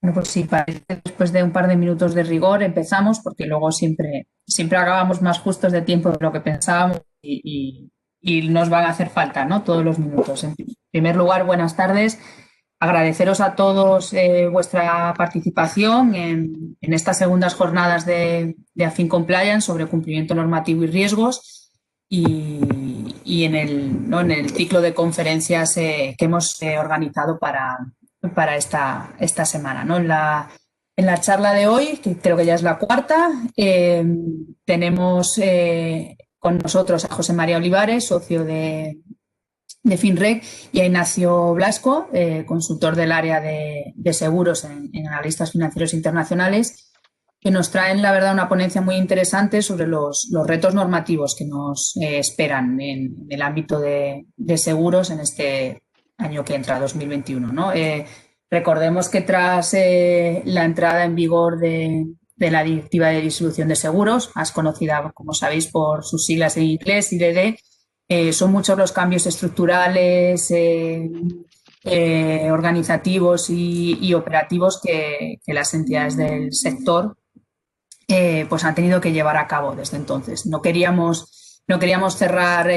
Bueno, pues sí, parece que después de un par de minutos de rigor empezamos, porque luego siempre acabamos más justos de tiempo de lo que pensábamos y nos van a hacer falta, ¿no? Todos los minutos. En primer lugar, buenas tardes. Agradeceros a todos vuestra participación en estas segundas jornadas de AFIN Compliance sobre cumplimiento normativo y riesgos y en ¿no? en el ciclo de conferencias que hemos organizado para esta semana, ¿no? En la charla de hoy, que creo que ya es la cuarta, tenemos con nosotros a José María Olivares, socio de FinRec, y a Ignacio Blasco, consultor del área de seguros en analistas financieros internacionales, que nos traen, la verdad, una ponencia muy interesante sobre los retos normativos que nos esperan en el ámbito de seguros en este año que entra, 2021, ¿no? Recordemos que tras la entrada en vigor de la Directiva de Distribución de Seguros, más conocida, como sabéis, por sus siglas en inglés, IDD, son muchos los cambios estructurales, organizativos y operativos que las entidades del sector pues han tenido que llevar a cabo desde entonces. No queríamos cerrar,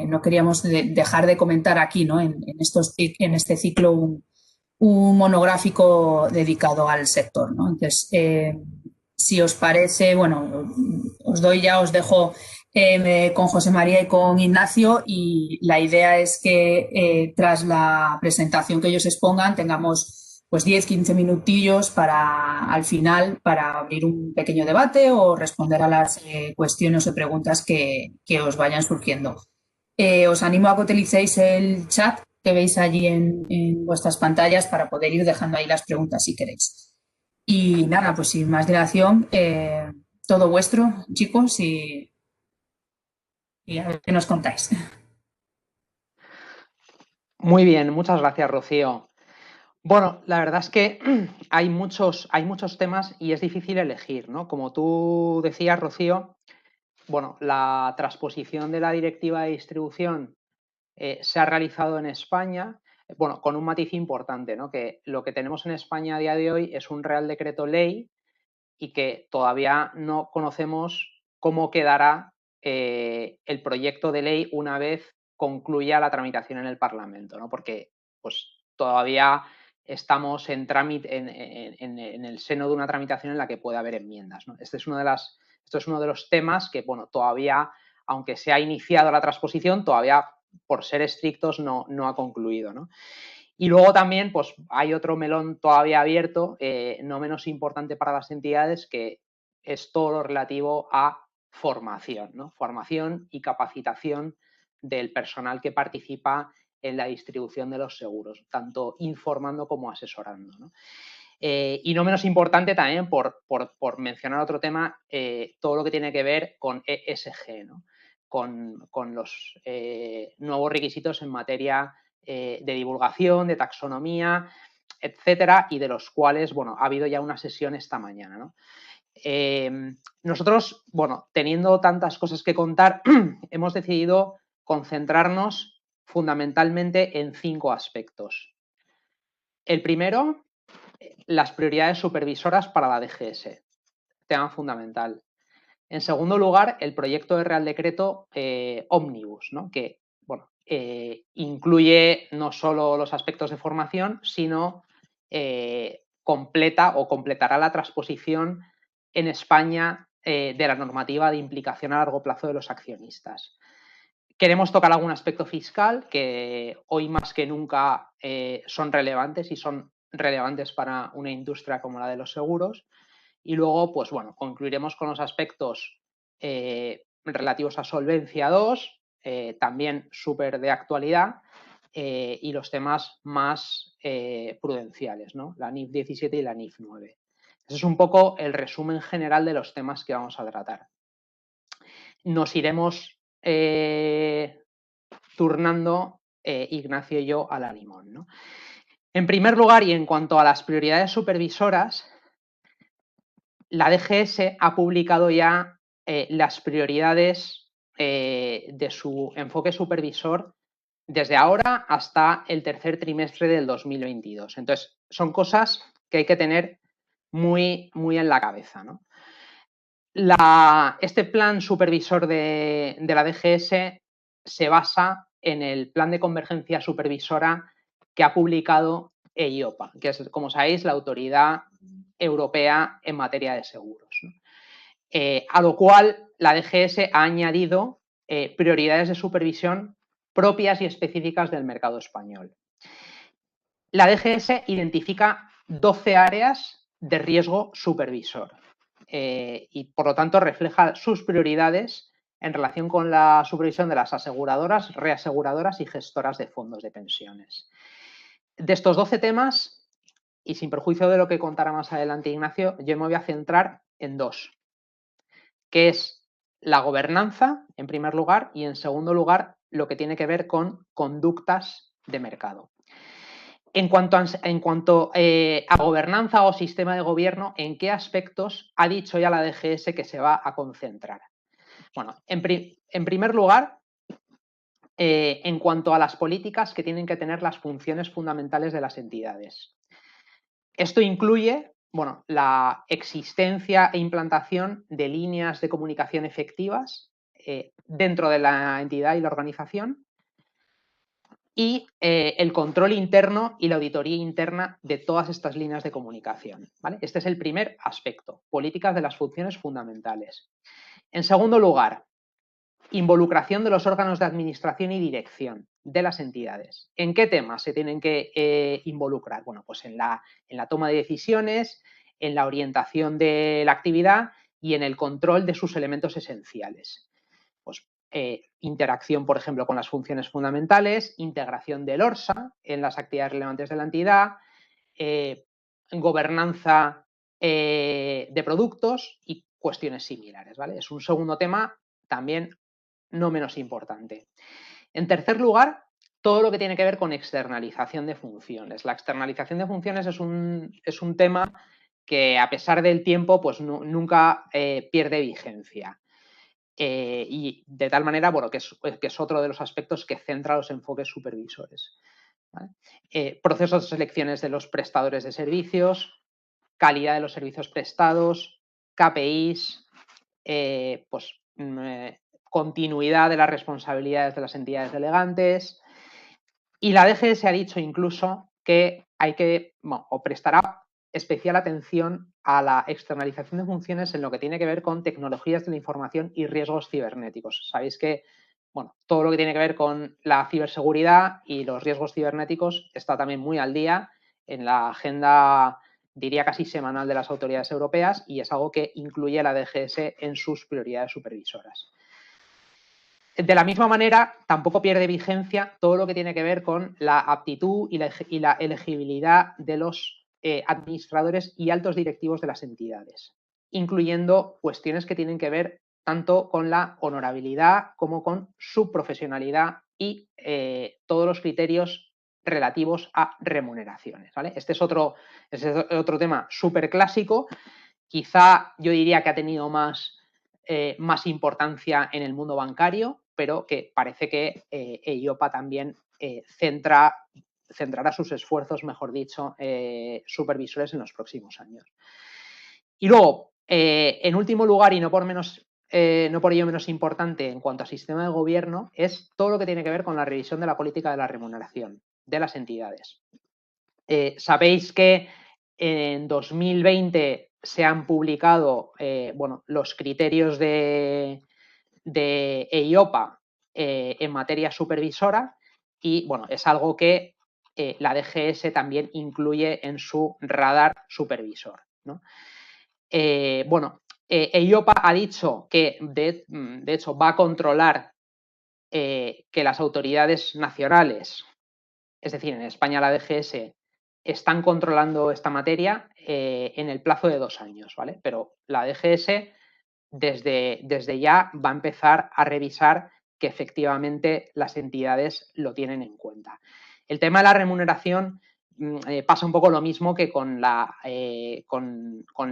no queríamos dejar de comentar aquí, ¿no? En este ciclo un monográfico dedicado al sector, ¿no? Entonces, si os parece, bueno, os dejo con José María y con Ignacio, y la idea es que tras la presentación que ellos expongan tengamos pues 10-15 minutillos para al final para abrir un pequeño debate o responder a las cuestiones o preguntas que os vayan surgiendo. Os animo a que utilicéis el chat que veis allí en vuestras pantallas para poder ir dejando ahí las preguntas si queréis. Y nada, pues sin más dilación, todo vuestro, chicos, y a ver qué nos contáis. Muy bien, muchas gracias, Rocío. Bueno, la verdad es que hay muchos temas y es difícil elegir, ¿no? Como tú decías, Rocío, bueno, la transposición de la Directiva de Distribución se ha realizado en España, bueno, con un matiz importante, ¿no? Que lo que tenemos en España a día de hoy es un Real Decreto Ley y que todavía no conocemos cómo quedará el proyecto de ley una vez concluya la tramitación en el Parlamento, ¿no? Porque pues, todavía estamos en trámite, en el seno de una tramitación en la que puede haber enmiendas, ¿no? Esto es uno de los temas que, bueno, todavía, aunque se ha iniciado la transposición, todavía, por ser estrictos, no ha concluido, ¿no? Y luego también pues, hay otro melón todavía abierto, no menos importante para las entidades, que es todo lo relativo a formación, ¿no? Formación y capacitación del personal que participa en la distribución de los seguros, tanto informando como asesorando, ¿no? Y no menos importante también, por mencionar otro tema, todo lo que tiene que ver con ESG, ¿no? Con los nuevos requisitos en materia de divulgación, de taxonomía, etcétera, y de los cuales, bueno, ha habido ya una sesión esta mañana, ¿no? Nosotros, bueno, teniendo tantas cosas que contar, hemos decidido concentrarnos fundamentalmente en 5 aspectos. El primero, las prioridades supervisoras para la DGS, tema fundamental. En segundo lugar, el proyecto de Real Decreto Ómnibus, ¿no? Que bueno, incluye no solo los aspectos de formación, sino completa o completará la transposición en España de la normativa de implicación a largo plazo de los accionistas. Queremos tocar algún aspecto fiscal que hoy más que nunca son relevantes y son relevantes para una industria como la de los seguros. Y luego, pues bueno, concluiremos con los aspectos relativos a Solvencia II, también súper de actualidad, y los temas más prudenciales, ¿no? La NIF 17 y la NIF 9. Ese es un poco el resumen general de los temas que vamos a tratar. Nos iremos turnando Ignacio y yo a la limón, ¿no? En primer lugar, y en cuanto a las prioridades supervisoras, la DGS ha publicado ya las prioridades de su enfoque supervisor desde ahora hasta el tercer trimestre del 2022. Entonces, son cosas que hay que tener muy, muy en la cabeza, ¿no? Este plan supervisor de la DGS se basa en el plan de convergencia supervisora que ha publicado EIOPA, que es, como sabéis, la autoridad europea en materia de seguros, ¿no? A lo cual la DGS ha añadido prioridades de supervisión propias y específicas del mercado español. La DGS identifica 12 áreas de riesgo supervisor y, por lo tanto, refleja sus prioridades en relación con la supervisión de las aseguradoras, reaseguradoras y gestoras de fondos de pensiones. De estos 12 temas, y sin perjuicio de lo que contará más adelante Ignacio, yo me voy a centrar en dos, que es la gobernanza, en primer lugar, y en segundo lugar, lo que tiene que ver con conductas de mercado. En cuanto a gobernanza o sistema de gobierno, ¿en qué aspectos ha dicho ya la DGS que se va a concentrar? Bueno, en primer lugar, en cuanto a las políticas que tienen que tener las funciones fundamentales de las entidades. Esto incluye, bueno, la existencia e implantación de líneas de comunicación efectivas dentro de la entidad y la organización, y el control interno y la auditoría interna de todas estas líneas de comunicación, ¿vale? Este es el primer aspecto, políticas de las funciones fundamentales. En segundo lugar, involucración de los órganos de administración y dirección de las entidades. ¿En qué temas se tienen que involucrar? Bueno, pues en la toma de decisiones, en la orientación de la actividad y en el control de sus elementos esenciales. Pues interacción, por ejemplo, con las funciones fundamentales, integración del ORSA en las actividades relevantes de la entidad, gobernanza de productos y cuestiones similares, ¿vale? Es un segundo tema también no menos importante. En tercer lugar, todo lo que tiene que ver con externalización de funciones. La externalización de funciones es un tema que, a pesar del tiempo, pues nunca pierde vigencia. Y de tal manera, bueno, que es otro de los aspectos que centra los enfoques supervisores, ¿vale? Procesos de selecciones de los prestadores de servicios, calidad de los servicios prestados, KPIs, pues continuidad de las responsabilidades de las entidades delegantes. Y la DGS ha dicho incluso que hay que, bueno, o prestará especial atención a la externalización de funciones en lo que tiene que ver con tecnologías de la información y riesgos cibernéticos. Sabéis que, bueno, todo lo que tiene que ver con la ciberseguridad y los riesgos cibernéticos está también muy al día en la agenda, diría casi semanal, de las autoridades europeas, y es algo que incluye la DGS en sus prioridades supervisoras. De la misma manera, tampoco pierde vigencia todo lo que tiene que ver con la aptitud y la elegibilidad de los administradores y altos directivos de las entidades, incluyendo cuestiones que tienen que ver tanto con la honorabilidad como con su profesionalidad y todos los criterios relativos a remuneraciones, ¿vale? Este es otro tema súper clásico. Quizá yo diría que ha tenido más importancia en el mundo bancario, pero que parece que EIOPA también centrará sus esfuerzos, mejor dicho, supervisores en los próximos años. Y luego, en último lugar, y no por ello menos importante en cuanto a sistema de gobierno, es todo lo que tiene que ver con la revisión de la política de la remuneración de las entidades. Sabéis que en 2020 se han publicado bueno, los criterios de EIOPA en materia supervisora, y bueno, es algo que la DGS también incluye en su radar supervisor, ¿no? Bueno, EIOPA ha dicho que de hecho va a controlar que las autoridades nacionales, es decir, en España la DGS, están controlando esta materia en el plazo de 2 años, ¿vale? Pero la DGS desde ya va a empezar a revisar que efectivamente las entidades lo tienen en cuenta. El tema de la remuneración pasa un poco lo mismo que con la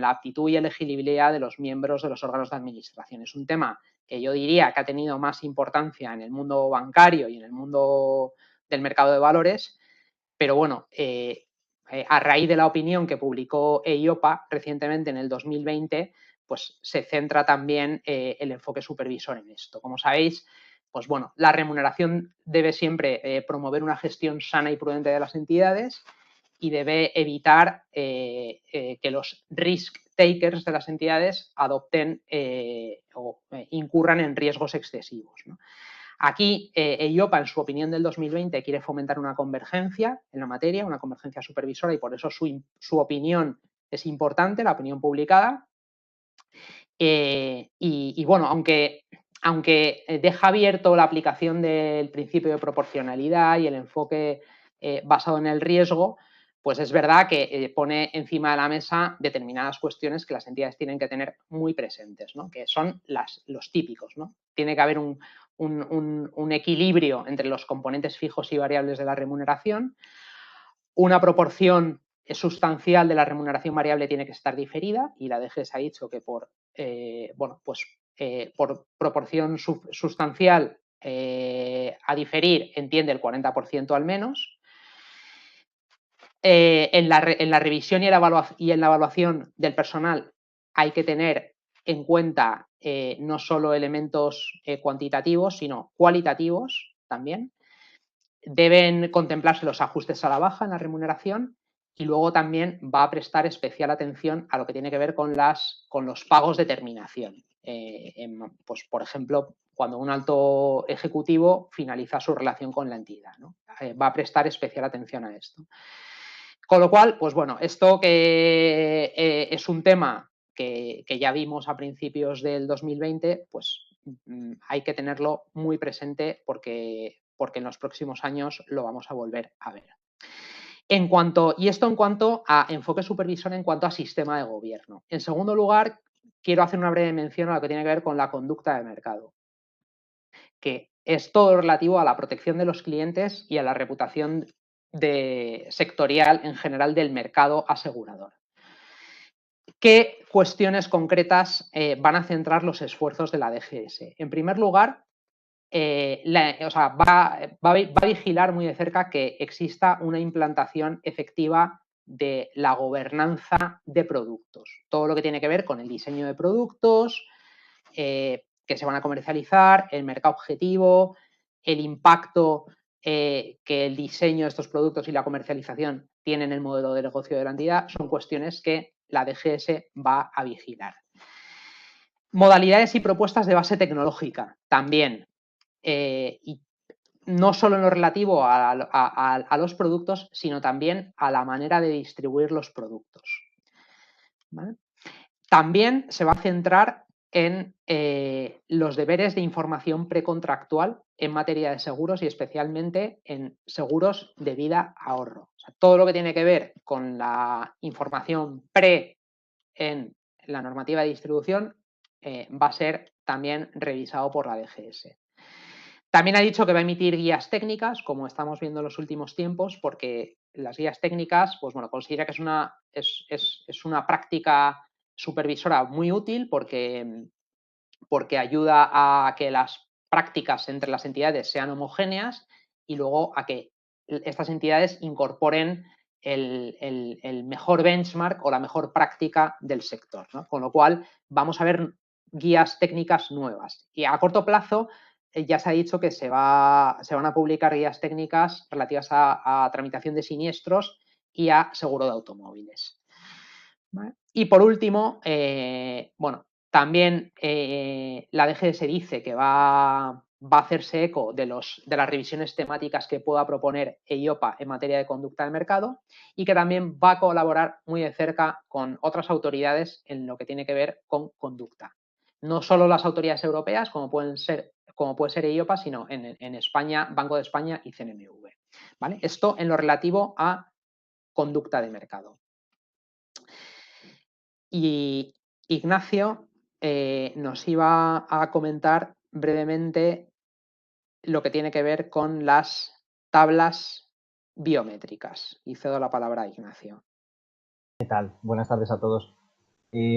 aptitud y elegibilidad de los miembros de los órganos de administración. Es un tema que yo diría que ha tenido más importancia en el mundo bancario y en el mundo del mercado de valores, pero bueno, a raíz de la opinión que publicó EIOPA recientemente en el 2020, pues se centra también el enfoque supervisor en esto. Como sabéis, pues bueno, la remuneración debe siempre promover una gestión sana y prudente de las entidades y debe evitar que los risk takers de las entidades adopten o incurran en riesgos excesivos, ¿no? Aquí, EIOPA, en su opinión del 2020, quiere fomentar una convergencia en la materia, una convergencia supervisora, y por eso su opinión es importante, la opinión publicada. Y bueno, aunque deja abierto la aplicación del principio de proporcionalidad y el enfoque basado en el riesgo, pues es verdad que pone encima de la mesa determinadas cuestiones que las entidades tienen que tener muy presentes, ¿no? Que son los típicos, ¿no? Tiene que haber un equilibrio entre los componentes fijos y variables de la remuneración. Una proporción sustancial de la remuneración variable tiene que estar diferida, y la DGS ha dicho que por proporción sustancial a diferir entiende el 40% al menos. En la revisión y en la evaluación del personal hay que tener en cuenta no solo elementos cuantitativos, sino cualitativos también. Deben contemplarse los ajustes a la baja en la remuneración, y luego también va a prestar especial atención a lo que tiene que ver con los pagos de terminación. Pues, por ejemplo, cuando un alto ejecutivo finaliza su relación con la entidad, ¿no? Va a prestar especial atención a esto. Con lo cual, pues bueno, esto que es un tema que ya vimos a principios del 2020, pues hay que tenerlo muy presente porque en los próximos años lo vamos a volver a ver. Y esto en cuanto a enfoque supervisor, en cuanto a sistema de gobierno. En segundo lugar, quiero hacer una breve mención a lo que tiene que ver con la conducta de mercado, que es todo relativo a la protección de los clientes y a la reputación sectorial en general del mercado asegurador. ¿Qué cuestiones concretas van a centrar los esfuerzos de la DGS? En primer lugar, va a vigilar muy de cerca que exista una implantación efectiva de la gobernanza de productos. Todo lo que tiene que ver con el diseño de productos que se van a comercializar, el mercado objetivo, el impacto que el diseño de estos productos y la comercialización tienen en el modelo de negocio de la entidad, son cuestiones que la DGS va a vigilar. Modalidades y propuestas de base tecnológica también. Y no solo en lo relativo a los productos, sino también a la manera de distribuir los productos. ¿Vale? También se va a centrar en los deberes de información precontractual en materia de seguros y especialmente en seguros de vida ahorro. O sea, todo lo que tiene que ver con la información en la normativa de distribución va a ser también revisado por la DGS. También ha dicho que va a emitir guías técnicas, como estamos viendo en los últimos tiempos, porque las guías técnicas, pues bueno, considera que es una práctica supervisora muy útil porque ayuda a que las prácticas entre las entidades sean homogéneas y luego a que estas entidades incorporen el mejor benchmark o la mejor práctica del sector, ¿no? Con lo cual vamos a ver guías técnicas nuevas. Y a corto plazo ya se ha dicho que se van a publicar guías técnicas relativas a tramitación de siniestros y a seguro de automóviles. ¿Vale? Y por último, bueno, también la DGS dice que va a hacerse eco de las revisiones temáticas que pueda proponer EIOPA en materia de conducta de mercado, y que también va a colaborar muy de cerca con otras autoridades en lo que tiene que ver con conducta. No solo las autoridades europeas, como puede ser EIOPA, sino en España, Banco de España y CNMV. ¿Vale? Esto en lo relativo a conducta de mercado. Y Ignacio nos iba a comentar brevemente lo que tiene que ver con las tablas biométricas. Y cedo la palabra a Ignacio. ¿Qué tal? Buenas tardes a todos.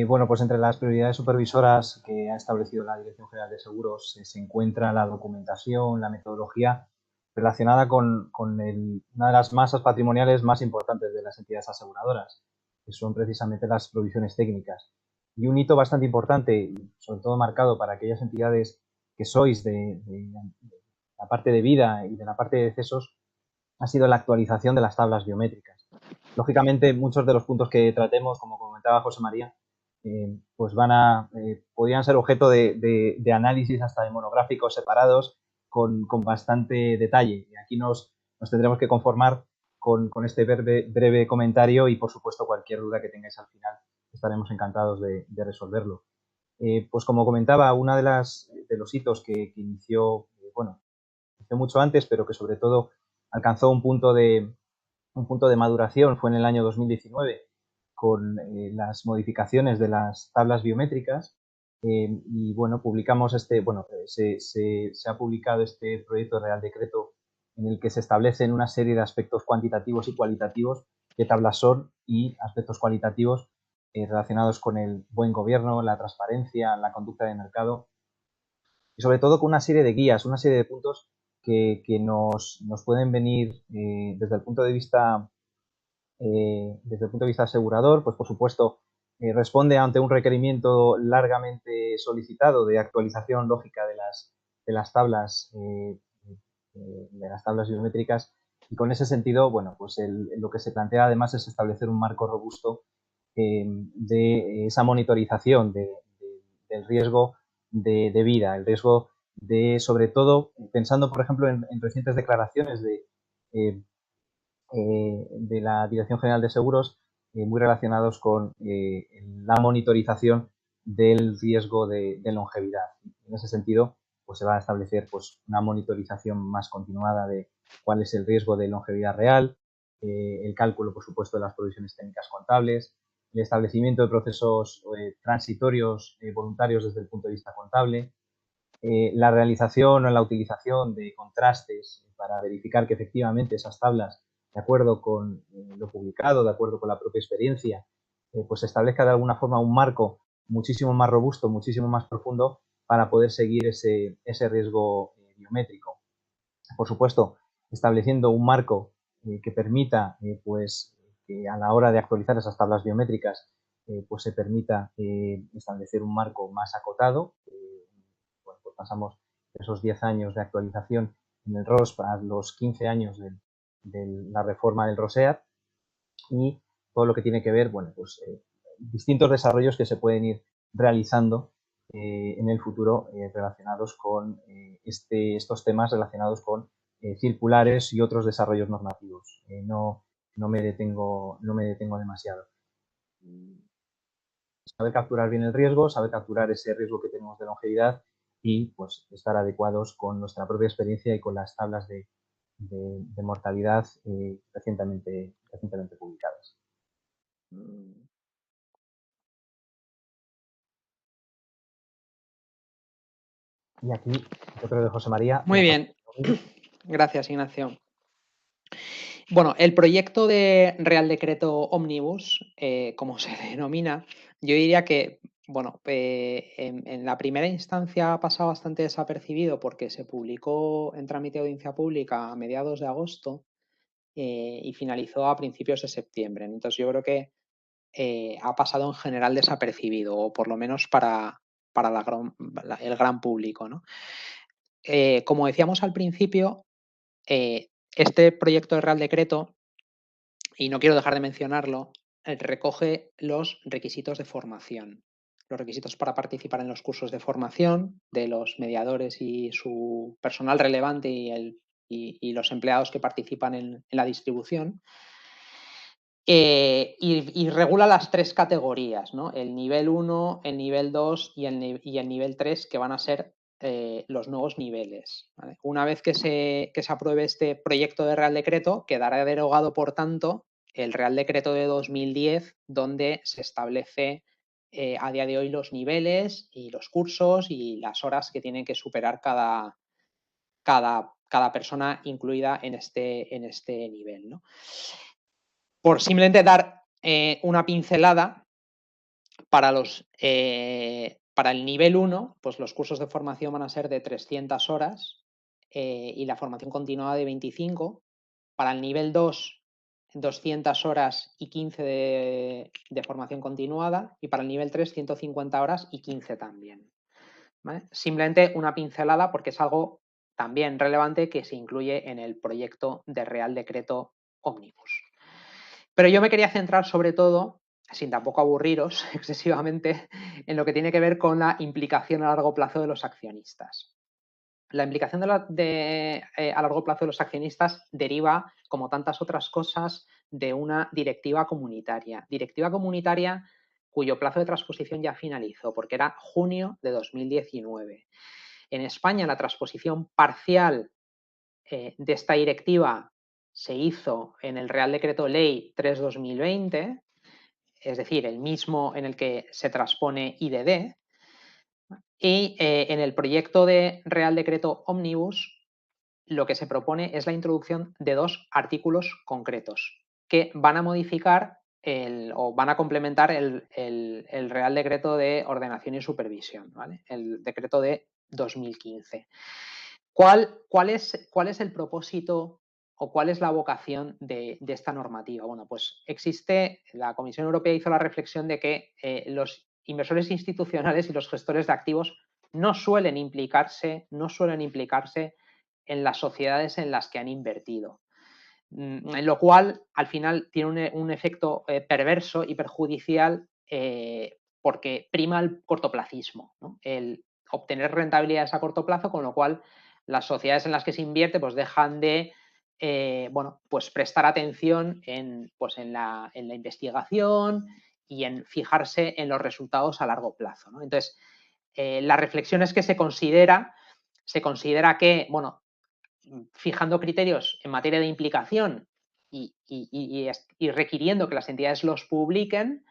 Bueno, pues entre las prioridades supervisoras que ha establecido la Dirección General de Seguros se encuentra la documentación, la metodología relacionada con una de las masas patrimoniales más importantes de las entidades aseguradoras, que son precisamente las provisiones técnicas. Y un hito bastante importante, sobre todo marcado para aquellas entidades que sois de la parte de vida y de la parte de decesos, ha sido la actualización de las tablas biométricas. Lógicamente, muchos de los puntos que tratemos, como comentaba José María, pues podrían ser objeto de análisis hasta de monográficos separados con bastante detalle. Y aquí nos tendremos que conformar con este breve comentario y, por supuesto, cualquier duda que tengáis al final estaremos encantados de resolverlo. Pues como comentaba, una de los hitos que inició, inició mucho antes, pero que sobre todo alcanzó un punto de maduración fue en el año 2019 con las modificaciones de las tablas biométricas y bueno, se ha publicado este proyecto de Real Decreto en el que se establecen una serie de aspectos cuantitativos y cualitativos, qué tablas son, y aspectos cualitativos relacionados con el buen gobierno, la transparencia, la conducta de mercado y sobre todo con una serie de guías, una serie de puntos que nos pueden venir desde el punto de vista asegurador, pues por supuesto responde ante un requerimiento largamente solicitado de actualización lógica de las tablas biométricas, y con ese sentido, bueno, pues lo que se plantea además es establecer un marco robusto de esa monitorización del riesgo de vida, el riesgo sobre todo, pensando por ejemplo en recientes declaraciones de la Dirección General de Seguros, muy relacionados con la monitorización del riesgo de longevidad. En ese sentido, pues se va a establecer pues, una monitorización más continuada de cuál es el riesgo de longevidad real, el cálculo, por supuesto, de las provisiones técnicas contables, el establecimiento de procesos transitorios voluntarios desde el punto de vista contable, la realización o la utilización de contrastes para verificar que efectivamente esas tablas, de acuerdo con lo publicado, de acuerdo con la propia experiencia, pues se establezca de alguna forma un marco muchísimo más robusto, muchísimo más profundo para poder seguir ese riesgo biométrico. Por supuesto, estableciendo un marco que permita pues que a la hora de actualizar esas tablas biométricas pues se permita establecer un marco más acotado. Pues pasamos esos 10 años de actualización en el ROS a los 15 años de la reforma del ROSEAT y todo lo que tiene que ver, bueno, pues distintos desarrollos que se pueden ir realizando en el futuro relacionados con estos temas relacionados con circulares y otros desarrollos normativos. No me detengo demasiado. Saber capturar bien el riesgo, saber capturar ese riesgo que tenemos de longevidad y pues estar adecuados con nuestra propia experiencia y con las tablas de mortalidad recientemente publicadas. Y aquí, yo creo que José María... Muy bien. Gracias, Ignacio. Bueno, el proyecto de Real Decreto Omnibus, como se denomina, yo diría que, bueno, en la primera instancia ha pasado bastante desapercibido porque se publicó en trámite de audiencia pública a mediados de agosto y finalizó a principios de septiembre. Entonces yo creo que ha pasado en general desapercibido, o por lo menos para el gran público, ¿no? Como decíamos al principio, este proyecto de Real Decreto, y no quiero dejar de mencionarlo, recoge los requisitos de formación. Los requisitos para participar en los cursos de formación de los mediadores y su personal relevante y los empleados que participan en la distribución. Y regula las tres categorías, ¿no? El nivel 1, el nivel 2 y el nivel 3, que van a ser los nuevos niveles, ¿vale? Una vez que se apruebe este proyecto de Real Decreto, quedará derogado, por tanto, el Real Decreto de 2010, donde se establece a día de hoy los niveles y los cursos y las horas que tienen que superar cada persona incluida en este nivel, ¿no? Por simplemente dar una pincelada, para el nivel 1, pues los cursos de formación van a ser de 300 horas y la formación continuada de 25. Para el nivel 2, 200 horas y 15 de formación continuada, y para el nivel 3, 150 horas y 15 también. ¿Vale? Simplemente una pincelada porque es algo también relevante que se incluye en el proyecto de Real Decreto Ómnibus. Pero yo me quería centrar sobre todo, sin tampoco aburriros excesivamente, en lo que tiene que ver con la implicación a largo plazo de los accionistas. La implicación a largo plazo de los accionistas deriva, como tantas otras cosas, de una directiva comunitaria. Directiva comunitaria cuyo plazo de transposición ya finalizó, porque era junio de 2019. En España, la transposición parcial de esta directiva se hizo en el Real Decreto Ley 3/2020, es decir, el mismo en el que se transpone IDD. Y en el proyecto de Real Decreto Ómnibus lo que se propone es la introducción de 2 artículos concretos que van a modificar o van a complementar el Real Decreto de Ordenación y Supervisión, ¿vale? El decreto de 2015. ¿Cuál es el propósito o cuál es la vocación de esta normativa? Bueno, pues la Comisión Europea hizo la reflexión de que los inversores institucionales y los gestores de activos no suelen implicarse en las sociedades en las que han invertido. En lo cual, al final, tiene un efecto perverso y perjudicial porque prima el cortoplacismo, ¿no? El obtener rentabilidades a corto plazo, con lo cual las sociedades en las que se invierte pues dejan de pues prestar atención en la investigación y en fijarse en los resultados a largo plazo, ¿no? Entonces, la reflexión es que se considera que, bueno, fijando criterios en materia de implicación y requiriendo que las entidades los publiquen,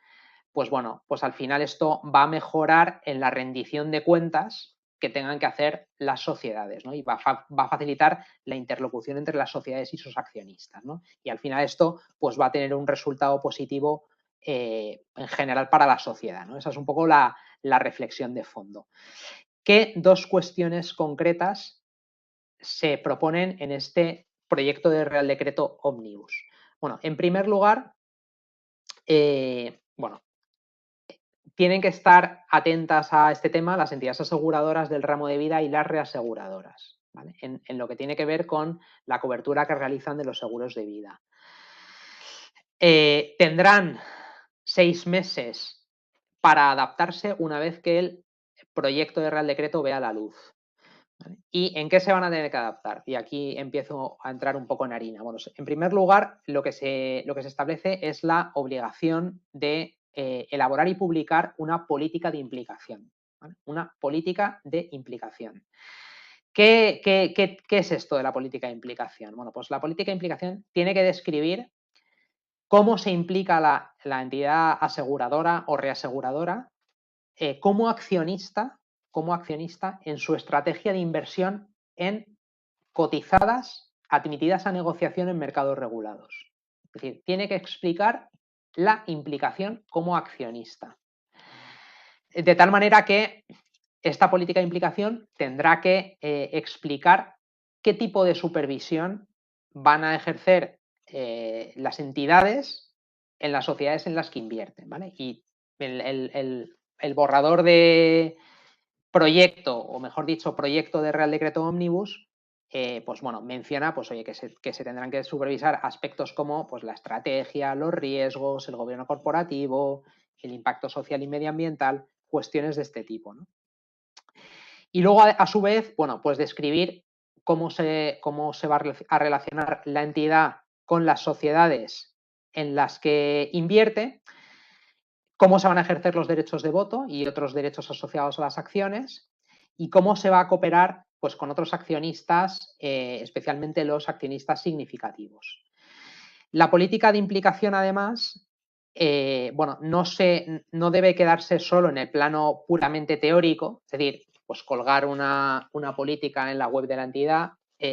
pues bueno, pues al final esto va a mejorar en la rendición de cuentas que tengan que hacer las sociedades, ¿no? Y va a facilitar la interlocución entre las sociedades y sus accionistas, ¿no? Y al final esto pues va a tener un resultado positivo en general para la sociedad, ¿no? Esa es un poco la reflexión de fondo. ¿Qué 2 cuestiones concretas se proponen en este proyecto de Real Decreto Ómnibus? Bueno, en primer lugar, tienen que estar atentas a este tema las entidades aseguradoras del ramo de vida y las reaseguradoras, ¿vale? En lo que tiene que ver con la cobertura que realizan de los seguros de vida. Tendrán 6 meses para adaptarse una vez que el proyecto de Real Decreto vea la luz. ¿Vale? ¿Y en qué se van a tener que adaptar? Y aquí empiezo a entrar un poco en harina. Bueno, en primer lugar, lo que se establece es la obligación de elaborar y publicar una política de implicación. ¿Vale? Una política de implicación. ¿Qué es esto de la política de implicación? Bueno, pues la política de implicación tiene que describir cómo se implica la entidad aseguradora o reaseguradora como accionista en su estrategia de inversión en cotizadas admitidas a negociación en mercados regulados. Es decir, tiene que explicar la implicación como accionista. De tal manera que esta política de implicación tendrá que explicar qué tipo de supervisión van a ejercer las entidades en las sociedades en las que invierten, ¿vale? Y el borrador de proyecto, o mejor dicho, proyecto de Real Decreto Ómnibus, pues bueno, menciona pues, oye, que se tendrán que supervisar aspectos como pues, la estrategia, los riesgos, el gobierno corporativo, el impacto social y medioambiental, cuestiones de este tipo, ¿no? Y luego, a su vez, bueno, pues describir cómo se va a relacionar la entidad con las sociedades en las que invierte, cómo se van a ejercer los derechos de voto y otros derechos asociados a las acciones y cómo se va a cooperar pues, con otros accionistas, especialmente los accionistas significativos. La política de implicación, además, no debe quedarse solo en el plano puramente teórico, es decir, pues colgar una política en la web de la entidad,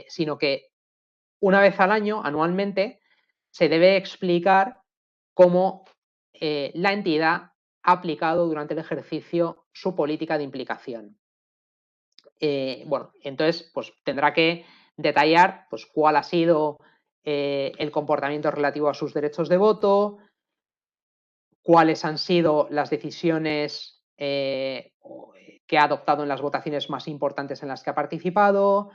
sino que una vez al año, anualmente, se debe explicar cómo la entidad ha aplicado durante el ejercicio su política de implicación. Entonces, pues tendrá que detallar pues, cuál ha sido el comportamiento relativo a sus derechos de voto, cuáles han sido las decisiones que ha adoptado en las votaciones más importantes en las que ha participado,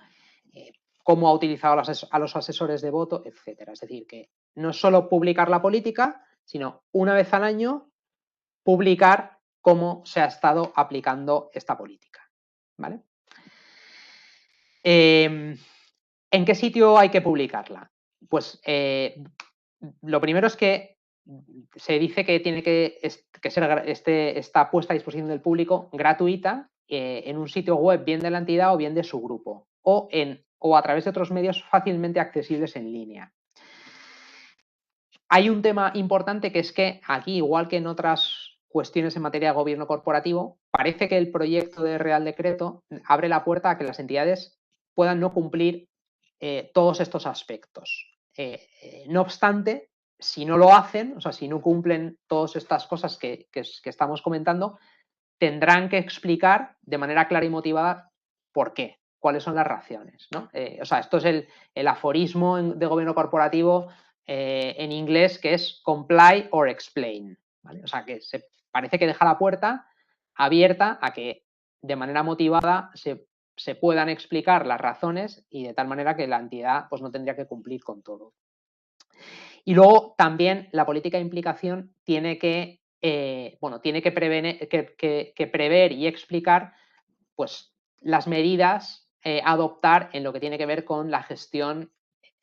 cómo ha utilizado a los asesores de voto, etcétera. Es decir, que no es solo publicar la política, sino una vez al año publicar cómo se ha estado aplicando esta política, ¿vale? ¿En qué sitio hay que publicarla? Pues lo primero es que se dice que tiene que ser está puesta a disposición del público gratuita en un sitio web bien de la entidad o bien de su grupo o a través de otros medios fácilmente accesibles en línea. Hay un tema importante que es que aquí, igual que en otras cuestiones en materia de gobierno corporativo, parece que el proyecto de Real Decreto abre la puerta a que las entidades puedan no cumplir todos estos aspectos. No obstante, si no lo hacen, o sea, si no cumplen todas estas cosas que estamos comentando, tendrán que explicar de manera clara y motivada por qué, cuáles son las razones, ¿no? O sea, esto es el aforismo de gobierno corporativo en inglés, que es comply or explain, ¿vale? O sea, que parece que deja la puerta abierta a que de manera motivada se puedan explicar las razones y de tal manera que la entidad pues, no tendría que cumplir con todo. Y luego también la política de implicación tiene que, prever y explicar pues, las medidas a adoptar en lo que tiene que ver con la gestión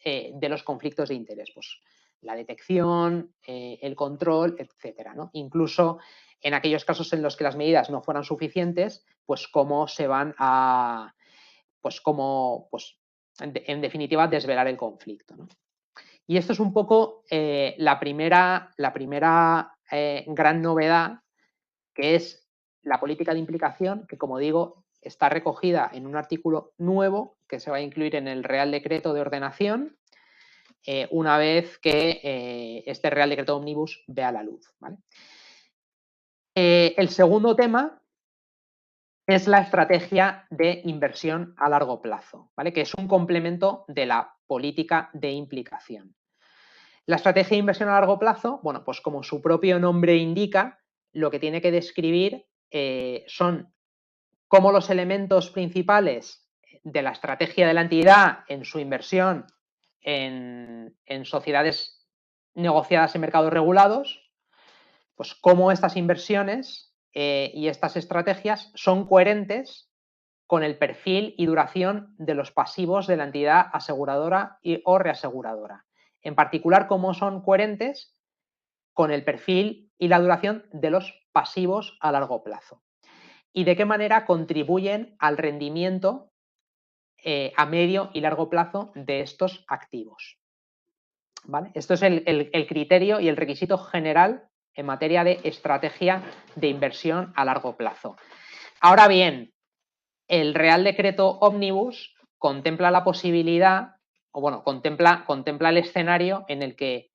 de los conflictos de interés. Pues, la detección, el control, etcétera, ¿no? Incluso en aquellos casos en los que las medidas no fueran suficientes, pues cómo se van a, pues cómo, pues en definitiva, desvelar el conflicto, ¿no? Y esto es un poco la primera gran novedad, que es la política de implicación, que como digo, está recogida en un artículo nuevo que se va a incluir en el Real Decreto de Ordenación una vez que este Real Decreto Omnibus vea la luz, ¿vale? El segundo tema es la estrategia de inversión a largo plazo, ¿vale? Que es un complemento de la política de implicación. La estrategia de inversión a largo plazo, bueno, pues como su propio nombre indica, lo que tiene que describir son cómo los elementos principales de la estrategia de la entidad en su inversión en sociedades negociadas en mercados regulados, pues cómo estas inversiones y estas estrategias son coherentes con el perfil y duración de los pasivos de la entidad aseguradora o reaseguradora. En particular, cómo son coherentes con el perfil y la duración de los pasivos a largo plazo. Y de qué manera contribuyen al rendimiento a medio y largo plazo de estos activos. ¿Vale? Esto es el criterio y el requisito general en materia de estrategia de inversión a largo plazo. Ahora bien, el Real Decreto Omnibus contempla la posibilidad, o bueno, contempla el escenario en el que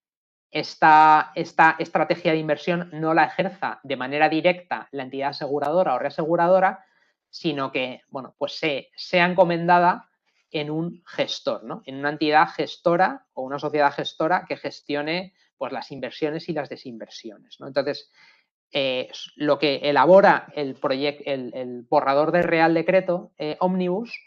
esta estrategia de inversión no la ejerza de manera directa la entidad aseguradora o reaseguradora, sino que, bueno, pues sea encomendada en un gestor, ¿no? En una entidad gestora o una sociedad gestora que gestione pues, las inversiones y las desinversiones, ¿no? Entonces, lo que elabora el borrador del Real Decreto Omnibus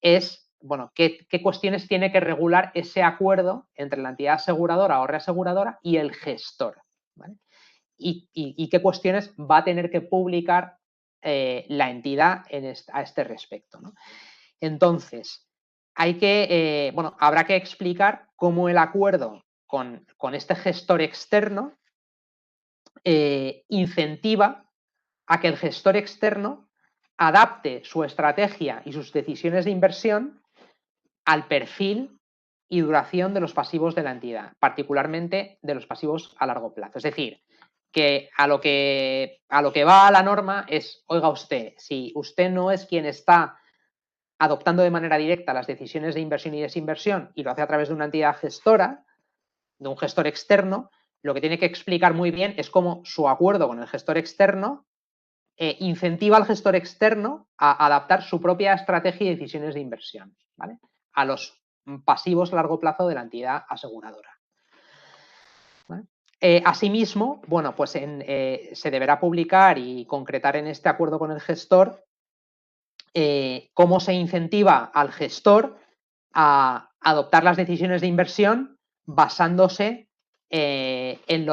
es, bueno, qué cuestiones tiene que regular ese acuerdo entre la entidad aseguradora o reaseguradora y el gestor, ¿vale? Y qué cuestiones va a tener que publicar la entidad a este respecto, ¿no? Entonces, habrá que explicar cómo el acuerdo con este gestor externo incentiva a que el gestor externo adapte su estrategia y sus decisiones de inversión al perfil y duración de los pasivos de la entidad, particularmente de los pasivos a largo plazo. Es decir, que a lo que va la norma es, oiga usted, si usted no es quien está adoptando de manera directa las decisiones de inversión y desinversión y lo hace a través de una entidad gestora, de un gestor externo, lo que tiene que explicar muy bien es cómo su acuerdo con el gestor externo incentiva al gestor externo a adaptar su propia estrategia y decisiones de inversión, ¿vale? a los pasivos a largo plazo de la entidad aseguradora. ¿Vale? Asimismo, bueno, pues se deberá publicar y concretar en este acuerdo con el gestor cómo se incentiva al gestor a adoptar las decisiones de inversión basándose en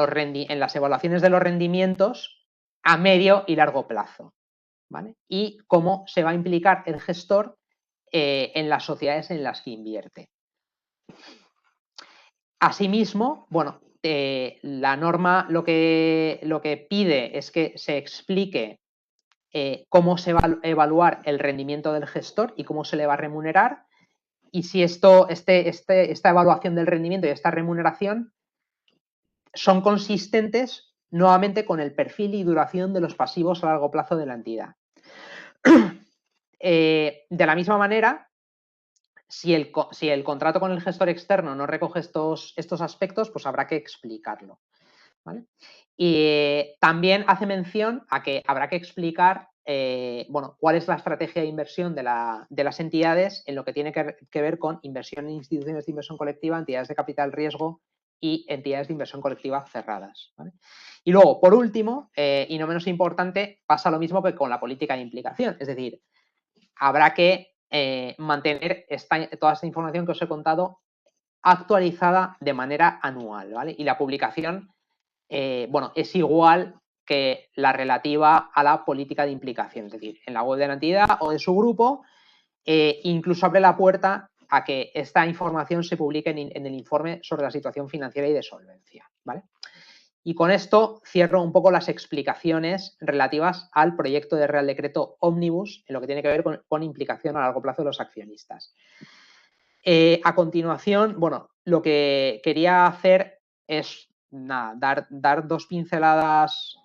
las evaluaciones de los rendimientos a medio y largo plazo, ¿vale? Y cómo se va a implicar el gestor en las sociedades en las que invierte. Asimismo, bueno, la norma lo que pide es que se explique cómo se va a evaluar el rendimiento del gestor y cómo se le va a remunerar, y si esta evaluación del rendimiento y esta remuneración son consistentes nuevamente con el perfil y duración de los pasivos a largo plazo de la entidad. De la misma manera, si el contrato con el gestor externo no recoge estos aspectos, pues habrá que explicarlo, ¿vale? Y también hace mención a que habrá que explicar bueno, cuál es la estrategia de inversión de las entidades en lo que tiene que ver con inversión en instituciones de inversión colectiva, entidades de capital riesgo y entidades de inversión colectiva cerradas, ¿vale? Y luego, por último, y no menos importante, pasa lo mismo que con la política de implicación, es decir, habrá que mantener toda esta información que os he contado actualizada de manera anual, ¿vale? Y la publicación bueno, es igual que la relativa a la política de implicación, es decir, en la web de la entidad o de su grupo, incluso abre la puerta a que esta información se publique en el informe sobre la situación financiera y de solvencia, ¿vale? Y con esto cierro un poco las explicaciones relativas al proyecto de Real Decreto Ómnibus en lo que tiene que ver con implicación a largo plazo de los accionistas. A continuación, bueno, lo que quería hacer es nada, dar dos pinceladas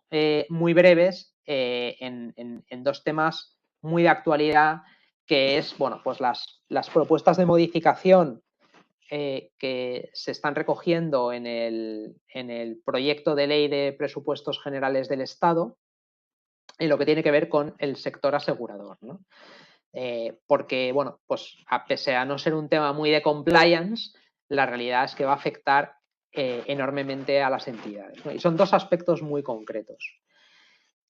muy breves en dos temas muy de actualidad, que es, bueno, pues las propuestas de modificación que se están recogiendo en el proyecto de ley de presupuestos generales del Estado en lo que tiene que ver con el sector asegurador, ¿no? Porque, bueno, pues pese a no ser un tema muy de compliance, la realidad es que va a afectar enormemente a las entidades, ¿no? Y son dos aspectos muy concretos.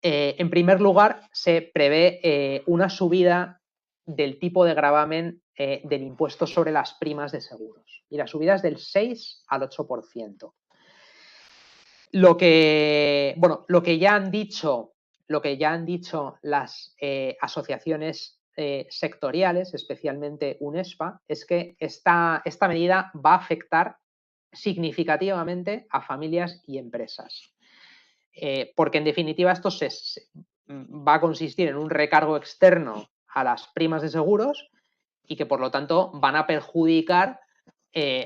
En primer lugar, se prevé una subida del tipo de gravamen del impuesto sobre las primas de seguros. Y la subida es del 6 al 8%. Lo que ya han dicho las asociaciones sectoriales, especialmente UNESPA, es que esta medida va a afectar significativamente a familias y empresas. Porque en definitiva esto va a consistir en un recargo externo a las primas de seguros y que por lo tanto van a perjudicar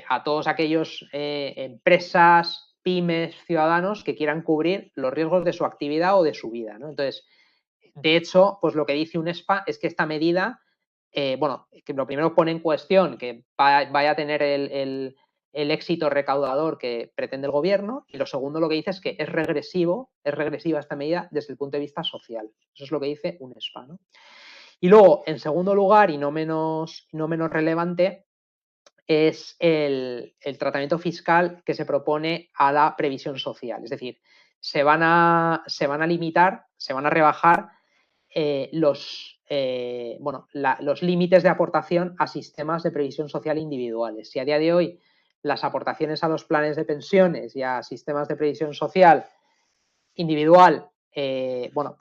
a todos aquellos empresas, pymes, ciudadanos que quieran cubrir los riesgos de su actividad o de su vida, ¿no? Entonces, de hecho, pues lo que dice UNESPA es que esta medida, bueno, que lo primero pone en cuestión que vaya a tener el éxito recaudador que pretende el gobierno, y lo segundo lo que dice es que es regresiva esta medida desde el punto de vista social. Eso es lo que dice UNESPA, ¿no? Y luego, en segundo lugar, y no menos relevante, es el tratamiento fiscal que se propone a la previsión social. Es decir, se van a limitar, se van a rebajar los límites de aportación a sistemas de previsión social individuales. Si a día de hoy las aportaciones a los planes de pensiones y a sistemas de previsión social individual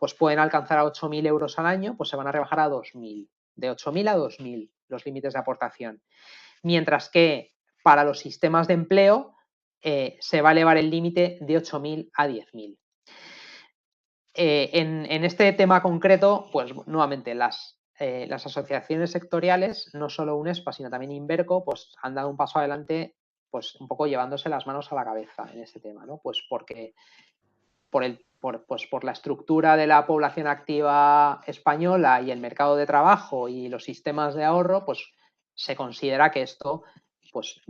pues pueden alcanzar a 8.000 euros al año, pues se van a rebajar a 2.000. De 8.000 a 2.000 los límites de aportación. Mientras que para los sistemas de empleo se va a elevar el límite de 8.000 a 10.000. En este tema concreto, pues nuevamente las asociaciones sectoriales, no solo UNESPA, sino también Inverco, pues han dado un paso adelante, pues un poco llevándose las manos a la cabeza en este tema, ¿no? Pues porque por la estructura de la población activa española y el mercado de trabajo y los sistemas de ahorro, pues se considera que esto pues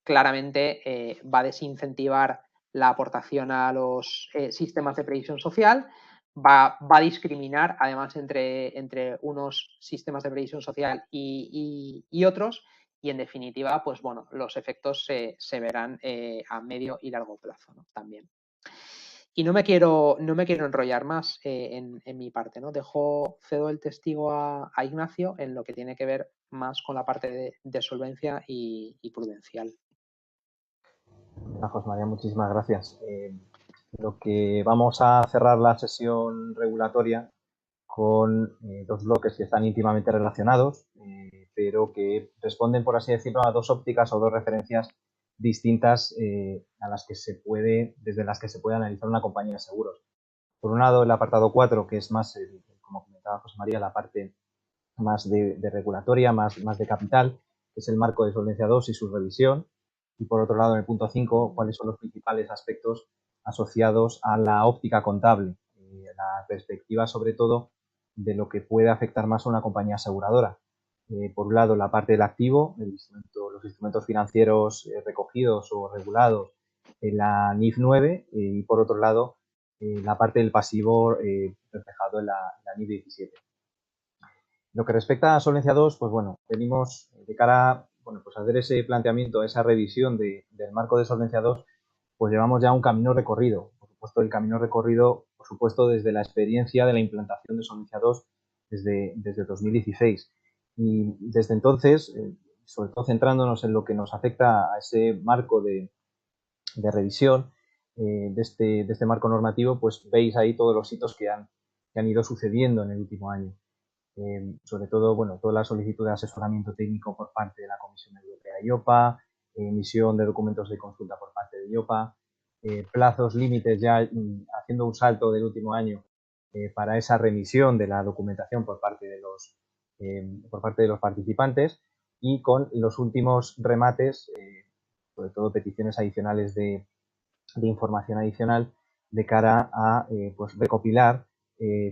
claramente va a desincentivar la aportación a los sistemas de previsión social, va a discriminar además entre unos sistemas de previsión social y otros, y en definitiva, pues bueno, los efectos se verán a medio y largo plazo, ¿no? También. Y no me quiero enrollar más en mi parte, ¿no? Cedo el testigo a Ignacio en lo que tiene que ver más con la parte de solvencia y prudencial. José María, muchísimas gracias. Lo que vamos a cerrar la sesión regulatoria con dos bloques que están íntimamente relacionados, pero que responden, por así decirlo, a dos ópticas o dos referencias distintas a las que desde las que se puede analizar una compañía de seguros. Por un lado, el apartado 4, que es más, como comentaba José María, la parte más de regulatoria, más de capital, que es el marco de Solvencia II y su revisión. Y por otro lado, en el punto 5, cuáles son los principales aspectos asociados a la óptica contable, la perspectiva sobre todo de lo que puede afectar más a una compañía aseguradora. Por un lado, la parte del activo, los instrumentos financieros recogidos o regulados en la NIF 9 y por otro lado, la parte del pasivo reflejado en la NIF 17. Lo que respecta a Solvencia II, pues bueno, venimos de cara pues a hacer ese planteamiento, esa revisión del marco de Solvencia II, pues llevamos ya un camino recorrido. Por supuesto, el camino recorrido, por supuesto, desde la experiencia de la implantación de Solvencia II desde 2016. Y desde entonces, sobre todo centrándonos en lo que nos afecta a ese marco de revisión de este marco normativo, pues veis ahí todos los hitos que han ido sucediendo en el último año. Sobre todo, bueno, toda la solicitud de asesoramiento técnico por parte de la Comisión Europea IOPA, emisión de documentos de consulta por parte de IOPA, plazos límites ya haciendo un salto del último año para esa remisión de la documentación por parte de los participantes y con los últimos remates, sobre todo peticiones adicionales de información adicional de cara a pues recopilar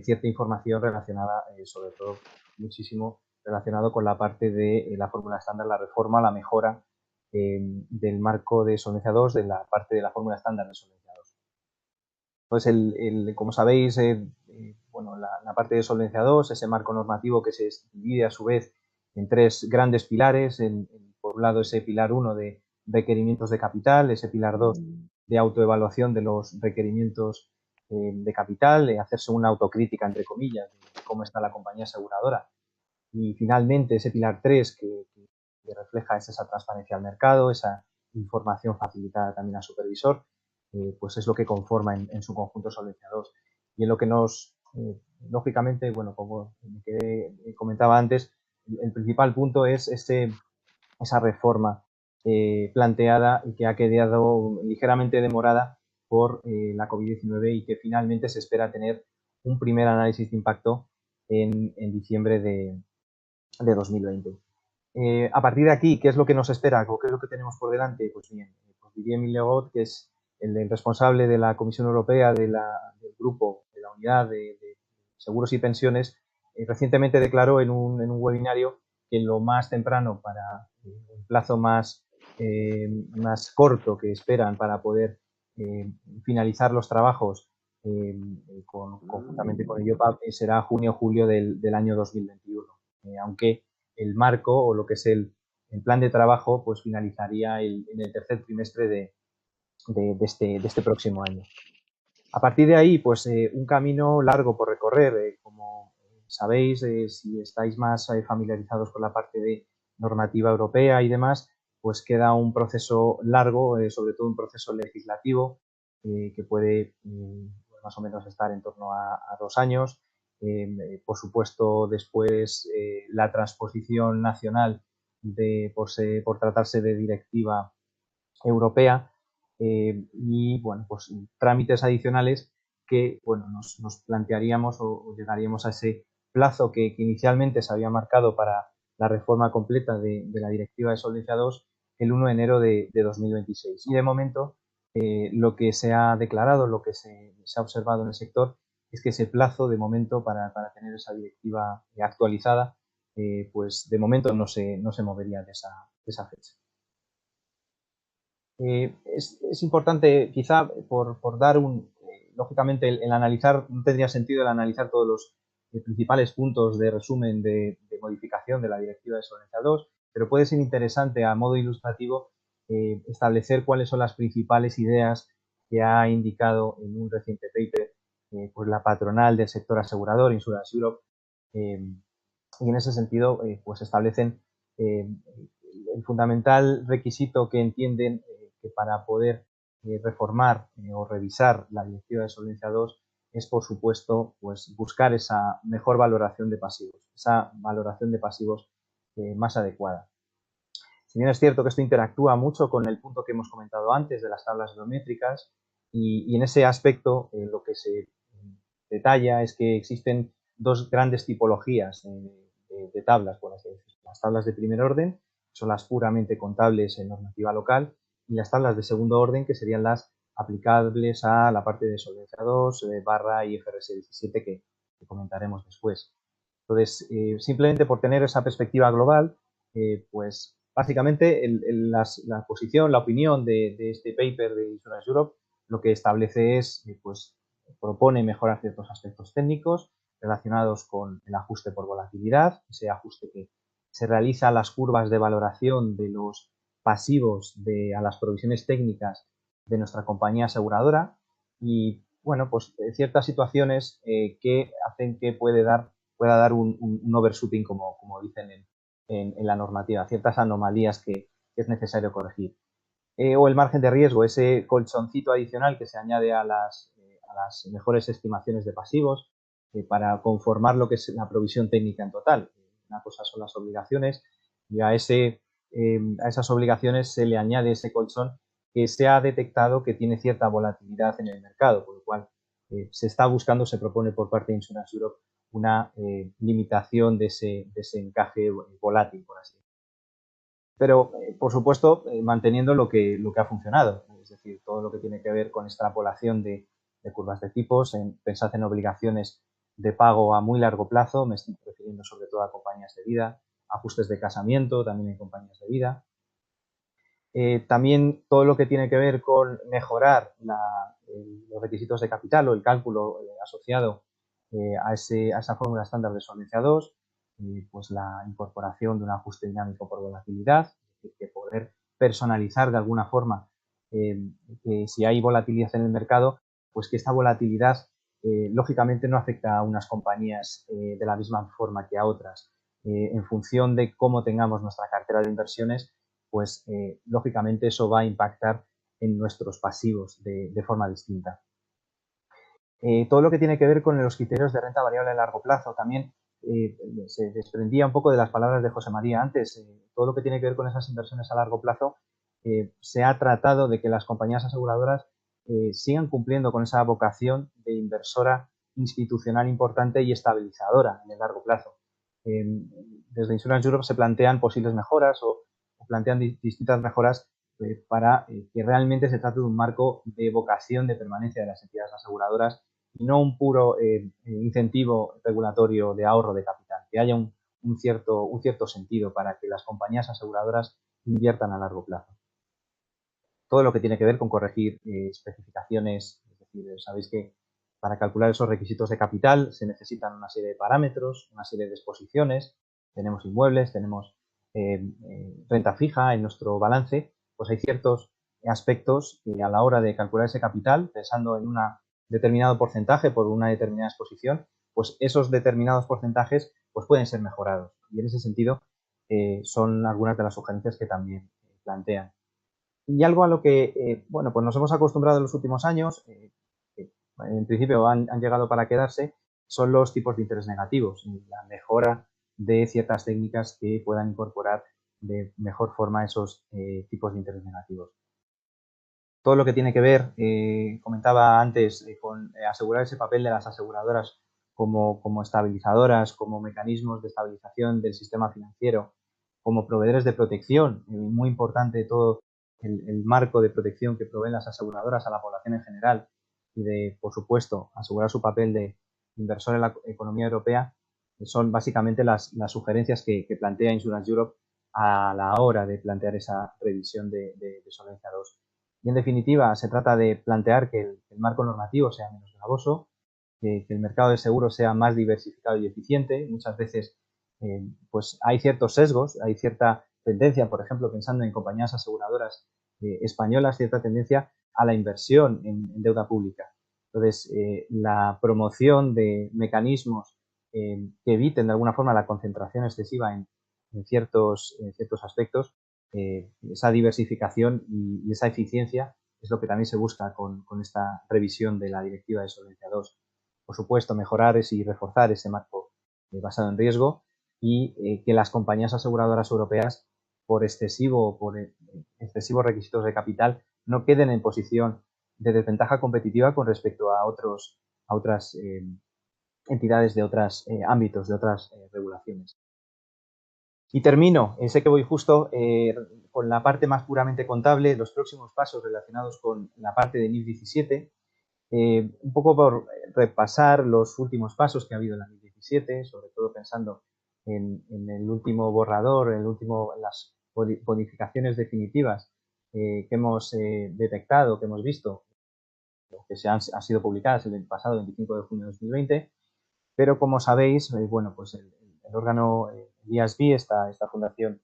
cierta información relacionada, sobre todo muchísimo relacionado con la parte de la fórmula estándar, la reforma, la mejora del marco de Solvencia II, de la parte de la fórmula estándar de Solvencia II. Pues como sabéis, bueno, la parte de Solvencia II, ese marco normativo que se divide a su vez en tres grandes pilares, por un lado ese pilar 1 de requerimientos de capital, ese pilar 2 de autoevaluación de los requerimientos de capital, hacerse una autocrítica, entre comillas, de cómo está la compañía aseguradora. Y finalmente ese pilar 3 que refleja esa transparencia al mercado, esa información facilitada también al supervisor, pues es lo que conforma en su conjunto Solvencia II. Y en lo que lógicamente, bueno, como comentaba antes, el principal punto es esa reforma planteada y que ha quedado ligeramente demorada por la COVID-19 y que finalmente se espera tener un primer análisis de impacto en diciembre de 2020. A partir de aquí, ¿qué es lo que nos espera? ¿Qué es lo que tenemos por delante? Pues bien, pues Didier Millaud, que es el responsable de la Comisión Europea del grupo, de la unidad de seguros y pensiones, recientemente declaró en un webinario que lo más temprano, para un plazo más corto que esperan para poder finalizar los trabajos conjuntamente con el IOPA, será junio o julio del año 2021. Aunque el marco o lo que es el plan de trabajo pues finalizaría en el tercer trimestre de este próximo año. A partir de ahí, pues un camino largo por recorrer. Como sabéis, si estáis más familiarizados con la parte de normativa europea y demás, pues queda un proceso largo, sobre todo un proceso legislativo que puede más o menos estar en torno a 2 años. Por supuesto, después la transposición nacional por tratarse de directiva europea y, bueno, pues trámites adicionales que, bueno, nos plantearíamos o llegaríamos a ese plazo que inicialmente se había marcado para la reforma completa de la directiva de Solvencia II el 1 de enero de 2026. Y de momento, lo que se ha declarado, lo que se ha observado en el sector, es que ese plazo de momento para tener esa directiva actualizada, pues de momento no se movería de esa fecha. Es importante, quizá, por dar lógicamente, el analizar, no tendría sentido el analizar todos los principales puntos de resumen de modificación de la directiva de Solvencia II. pero puede ser interesante a modo ilustrativo establecer cuáles son las principales ideas que ha indicado en un reciente paper pues la patronal del sector asegurador, Insurance Europe, y en ese sentido pues establecen el fundamental requisito que entienden que para poder reformar o revisar la Directiva de Solvencia II es, por supuesto, pues buscar esa mejor valoración de pasivos, esa valoración de pasivos más adecuada. Si bien es cierto que esto interactúa mucho con el punto que hemos comentado antes de las tablas geométricas y en ese aspecto lo que se detalla es que existen dos grandes tipologías de tablas, por así decirlo. Las tablas de primer orden, que son las puramente contables en normativa local, y las tablas de segundo orden, que serían las aplicables a la parte de Solvencia II barra IFRS 17 que comentaremos después. Entonces, simplemente por tener esa perspectiva global, pues básicamente la posición, la opinión de este paper de Insurance Europe lo que establece es, pues propone mejorar ciertos aspectos técnicos relacionados con el ajuste por volatilidad, ese ajuste que se realiza a las curvas de valoración de los pasivos a las provisiones técnicas de nuestra compañía aseguradora y, bueno, pues ciertas situaciones que hacen que pueda dar un overshooting, como dicen en la normativa, ciertas anomalías que es necesario corregir. O el margen de riesgo, ese colchoncito adicional que se añade a las mejores estimaciones de pasivos para conformar lo que es la provisión técnica en total. Una cosa son las obligaciones y a esas obligaciones se le añade ese colchón que se ha detectado que tiene cierta volatilidad en el mercado, por lo cual se está buscando, se propone por parte de Insurance Europe una limitación de ese encaje volátil, por así decirlo. Pero, por supuesto, manteniendo lo que ha funcionado, es decir, todo lo que tiene que ver con extrapolación de curvas de tipos, pensad en obligaciones de pago a muy largo plazo, me estoy refiriendo sobre todo a compañías de vida, ajustes de casamiento también en compañías de vida. También todo lo que tiene que ver con mejorar los requisitos de capital o el cálculo asociado a esa fórmula estándar de Solvencia II, pues la incorporación de un ajuste dinámico por volatilidad, es decir, que poder personalizar de alguna forma que si hay volatilidad en el mercado, pues que esta volatilidad lógicamente no afecta a unas compañías de la misma forma que a otras. En función de cómo tengamos nuestra cartera de inversiones, pues lógicamente eso va a impactar en nuestros pasivos de forma distinta. Todo lo que tiene que ver con los criterios de renta variable a largo plazo también se desprendía un poco de las palabras de José María antes. Todo lo que tiene que ver con esas inversiones a largo plazo se ha tratado de que las compañías aseguradoras sigan cumpliendo con esa vocación de inversora institucional importante y estabilizadora en el largo plazo. Desde Insurance Europe se plantean posibles mejoras o plantean distintas mejoras para que realmente se trate de un marco de vocación de permanencia de las entidades aseguradoras y no un puro incentivo regulatorio de ahorro de capital, que haya un cierto sentido para que las compañías aseguradoras inviertan a largo plazo. Todo lo que tiene que ver con corregir especificaciones, es decir, sabéis que para calcular esos requisitos de capital se necesitan una serie de parámetros, una serie de exposiciones, tenemos inmuebles, tenemos renta fija en nuestro balance, pues hay ciertos aspectos que a la hora de calcular ese capital, pensando en un determinado porcentaje por una determinada exposición, pues esos determinados porcentajes pues pueden ser mejorados. Y en ese sentido son algunas de las sugerencias que también plantean. Y algo a lo que, bueno, pues nos hemos acostumbrado en los últimos años, que en principio han llegado para quedarse, son los tipos de interés negativos y la mejora de ciertas técnicas que puedan incorporar de mejor forma esos tipos de interés negativos. Todo lo que tiene que ver, comentaba antes, con asegurar ese papel de las aseguradoras como estabilizadoras, como mecanismos de estabilización del sistema financiero, como proveedores de protección, muy importante todo el marco de protección que proveen las aseguradoras a la población en general y de, por supuesto, asegurar su papel de inversor en la economía europea, son básicamente las sugerencias que plantea Insurance Europe a la hora de plantear esa revisión de Solvencia II. Y en definitiva, se trata de plantear que el marco normativo sea menos gravoso, que el mercado de seguros sea más diversificado y eficiente. Muchas veces pues hay ciertos sesgos, hay cierta tendencia, por ejemplo, pensando en compañías aseguradoras españolas, cierta tendencia a la inversión en deuda pública. Entonces, la promoción de mecanismos que eviten de alguna forma la concentración excesiva en ciertos aspectos, esa diversificación y esa eficiencia es lo que también se busca con esta revisión de la Directiva de Solvencia II. Por supuesto, mejorar y reforzar ese marco basado en riesgo y que las compañías aseguradoras europeas, por excesivos requisitos de capital, no queden en posición de desventaja competitiva con respecto a otras entidades de otros ámbitos, de otras regulaciones. Y termino, sé que voy justo con la parte más puramente contable, los próximos pasos relacionados con la parte de NIF 17, un poco por repasar los últimos pasos que ha habido en la NIF 17, sobre todo pensando en el último borrador, en las modificaciones definitivas que hemos detectado, que hemos visto, que han sido publicadas el pasado 25 de junio de 2020, pero como sabéis, bueno, pues el órgano, el IASB, esta fundación,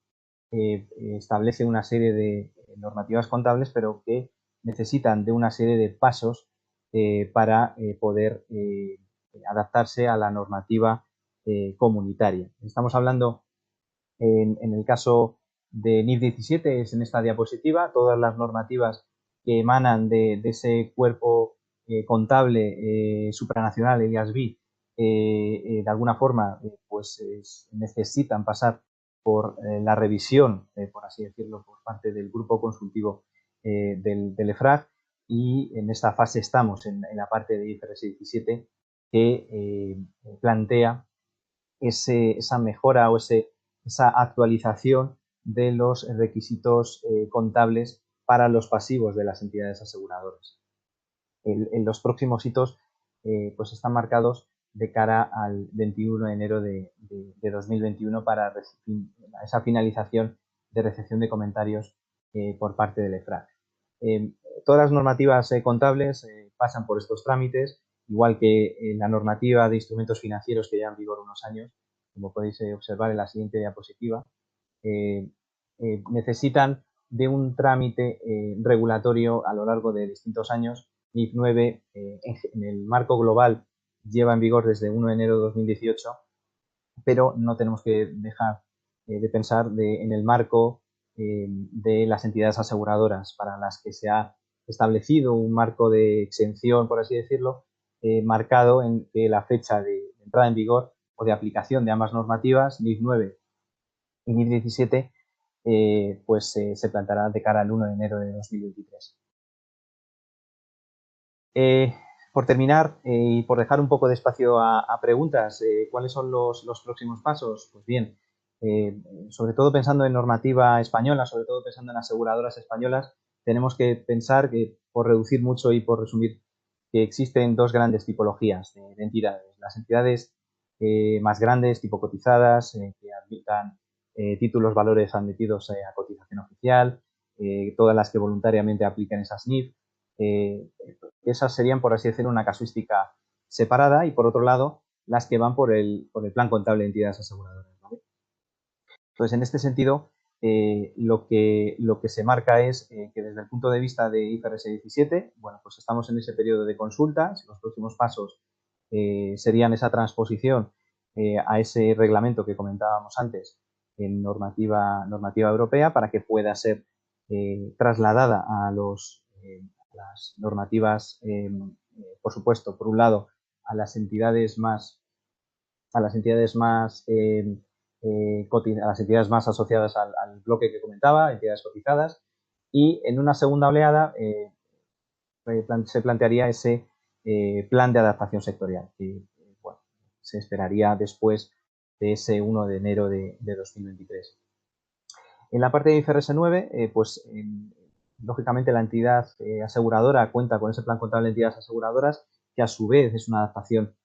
establece una serie de normativas contables, pero que necesitan de una serie de pasos para poder adaptarse a la normativa comunitaria. Estamos hablando, en el caso de NIF 17, es en esta diapositiva, todas las normativas que emanan de ese cuerpo contable supranacional, el IASB, de alguna forma, pues necesitan pasar por la revisión, por así decirlo, por parte del grupo consultivo del EFRAG, y en esta fase estamos en la parte de IFRS 17 que plantea esa mejora o esa actualización de los requisitos contables para los pasivos de las entidades aseguradoras. En los próximos hitos pues están marcados de cara al 21 de enero de 2021 para esa finalización de recepción de comentarios por parte del EFRAG. Todas las normativas contables pasan por estos trámites, igual que la normativa de instrumentos financieros que ya en vigor unos años, como podéis observar en la siguiente diapositiva, necesitan de un trámite regulatorio a lo largo de distintos años. NIF 9 en el marco global lleva en vigor desde 1 de enero de 2018, pero no tenemos que dejar de pensar en el marco de las entidades aseguradoras para las que se ha establecido un marco de exención, por así decirlo, marcado en que la fecha de entrada en vigor o de aplicación de ambas normativas, NIF 9 y NIF 17, pues se planteará de cara al 1 de enero de 2023. Por terminar y por dejar un poco de espacio a preguntas, ¿cuáles son los próximos pasos? Pues bien, sobre todo pensando en normativa española, sobre todo pensando en aseguradoras españolas, tenemos que pensar que, por reducir mucho y por resumir, que existen dos grandes tipologías de entidades. Las entidades más grandes, tipo cotizadas, que admitan títulos valores admitidos a cotización oficial, todas las que voluntariamente apliquen esas NIF. Esas serían, por así decirlo, una casuística separada, y por otro lado, las que van por el plan contable de entidades aseguradoras, ¿vale? Entonces, en este sentido, lo que se marca es que desde el punto de vista de IFRS 17, bueno, pues estamos en ese periodo de consultas. Los próximos pasos serían esa transposición a ese reglamento que comentábamos antes en normativa europea, para que pueda ser trasladada a las normativas, por supuesto, por un lado, a las entidades más asociadas al bloque que comentaba, entidades cotizadas, y en una segunda oleada se plantearía ese plan de adaptación sectorial, que bueno, se esperaría después de ese 1 de enero de 2023. En la parte de IFRS 9, pues lógicamente la entidad aseguradora cuenta con ese plan contable de entidades aseguradoras, que a su vez es una adaptación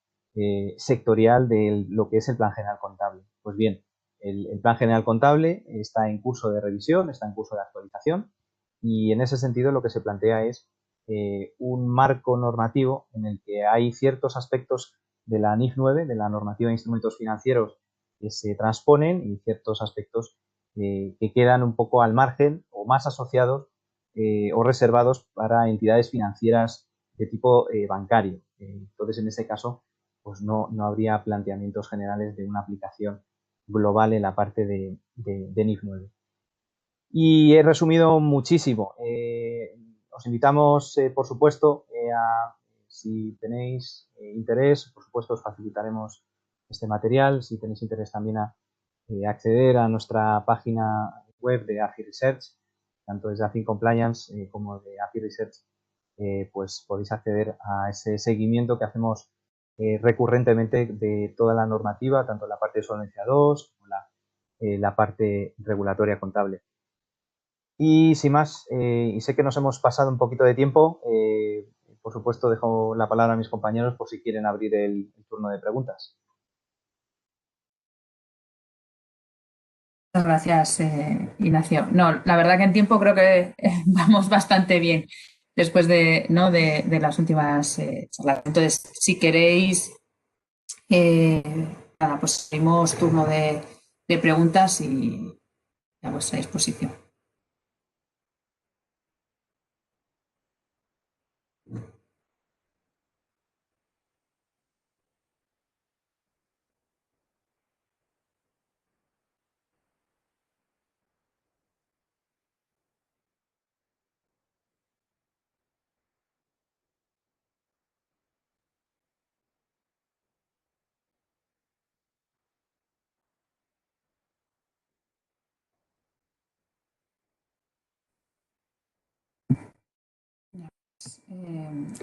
sectorial de lo que es el plan general contable. Pues bien, el plan general contable está en curso de revisión, está en curso de actualización, y en ese sentido lo que se plantea es un marco normativo en el que hay ciertos aspectos de la NIF 9, de la normativa de instrumentos financieros, que se transponen, y ciertos aspectos que quedan un poco al margen o más asociados o reservados para entidades financieras de tipo bancario. Entonces, en ese caso, pues no habría planteamientos generales de una aplicación global en la parte de NIF 9. Y he resumido muchísimo. Os invitamos, por supuesto, si tenéis interés, por supuesto, os facilitaremos este material. Si tenéis interés también a acceder a nuestra página web de AFI Research, tanto desde AFI Compliance como de AFI Research, pues podéis acceder a ese seguimiento que hacemos recurrentemente de toda la normativa, tanto la parte de Solvencia II como la parte regulatoria contable. Y sin más, y sé que nos hemos pasado un poquito de tiempo, por supuesto dejo la palabra a mis compañeros por si quieren abrir el turno de preguntas. Muchas gracias, Ignacio. No, la verdad que en tiempo creo que vamos bastante bien después de, ¿no? de las últimas charlas. Entonces, si queréis, nada, pues abrimos turno de preguntas y a vuestra disposición.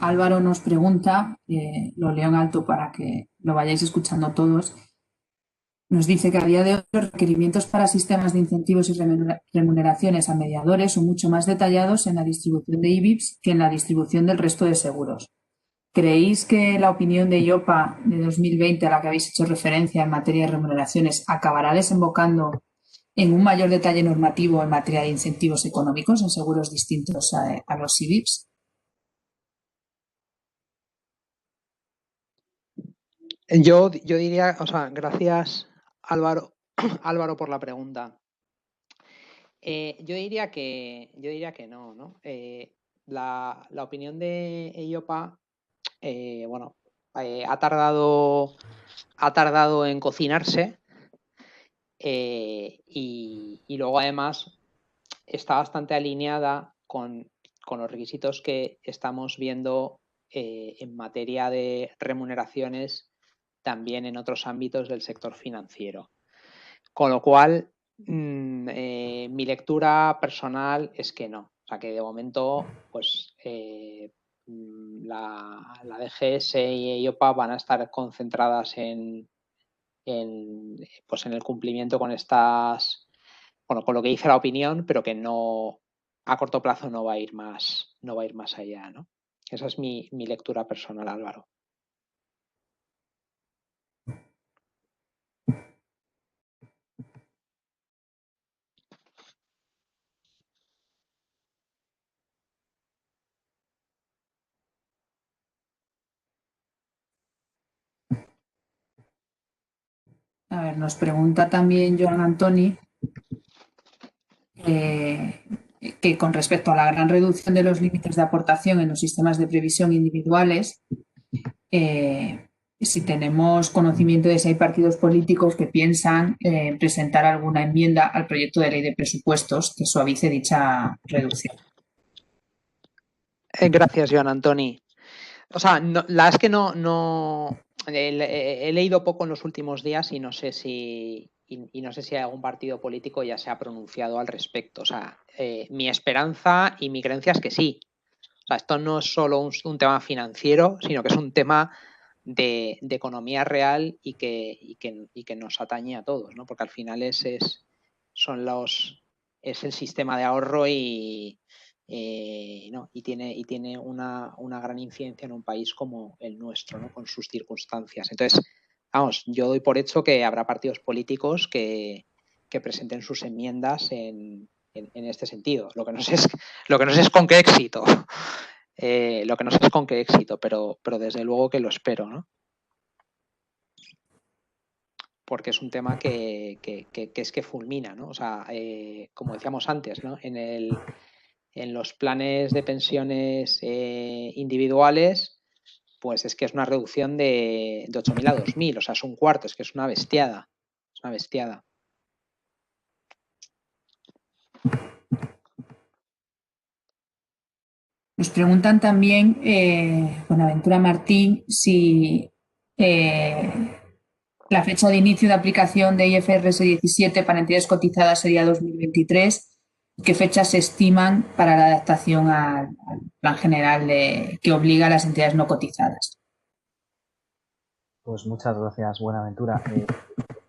Álvaro nos pregunta, lo leo en alto para que lo vayáis escuchando todos. Nos dice que a día de hoy los requerimientos para sistemas de incentivos y remuneraciones a mediadores son mucho más detallados en la distribución de IBIPs que en la distribución del resto de seguros. ¿Creéis que la opinión de IOPA de 2020 a la que habéis hecho referencia en materia de remuneraciones acabará desembocando en un mayor detalle normativo en materia de incentivos económicos en seguros distintos a los IBIPs? Yo diría, o sea, gracias Álvaro, Álvaro por la pregunta. Yo diría que no, ¿no? La opinión de IOPA, bueno, ha tardado en cocinarse y luego además está bastante alineada con los requisitos que estamos viendo en materia de remuneraciones también en otros ámbitos del sector financiero. Con lo cual, mi lectura personal es que no. O sea, que de momento, pues la DGS y IOPA van a estar concentradas en el cumplimiento con estas, bueno, con lo que dice la opinión, pero que no, a corto plazo no va a ir más allá, ¿no? Esa es mi lectura personal, Álvaro. A ver, nos pregunta también Joan Antoni que con respecto a la gran reducción de los límites de aportación en los sistemas de previsión individuales, si tenemos conocimiento de si hay partidos políticos que piensan presentar alguna enmienda al proyecto de ley de presupuestos que suavice dicha reducción. Gracias, Joan Antoni. O sea, no, la verdad es que no he leído poco en los últimos días y no sé si algún partido político ya se ha pronunciado al respecto. O sea, mi esperanza y mi creencia es que sí. O sea, esto no es solo un tema financiero, sino que es un tema de economía real y que nos atañe a todos, ¿no? Porque al final es el sistema de ahorro y tiene una gran incidencia en un país como el nuestro, ¿no? Con sus circunstancias. Entonces, vamos, yo doy por hecho que habrá partidos políticos que presenten sus enmiendas en este sentido. Lo que no sé es con qué éxito. Pero desde luego que lo espero, ¿no? porque es un tema que es que fulmina, ¿no? O sea, como decíamos antes, ¿no? En los planes de pensiones individuales, pues es que es una reducción de 8.000 a 2.000, o sea, es un cuarto, es que es una bestiada. Es una bestiada. Nos preguntan también, Buenaventura Martín, si la fecha de inicio de aplicación de IFRS 17 para entidades cotizadas sería 2023. ¿Qué fechas se estiman para la adaptación al plan general que obliga a las entidades no cotizadas? Pues muchas gracias, Buenaventura.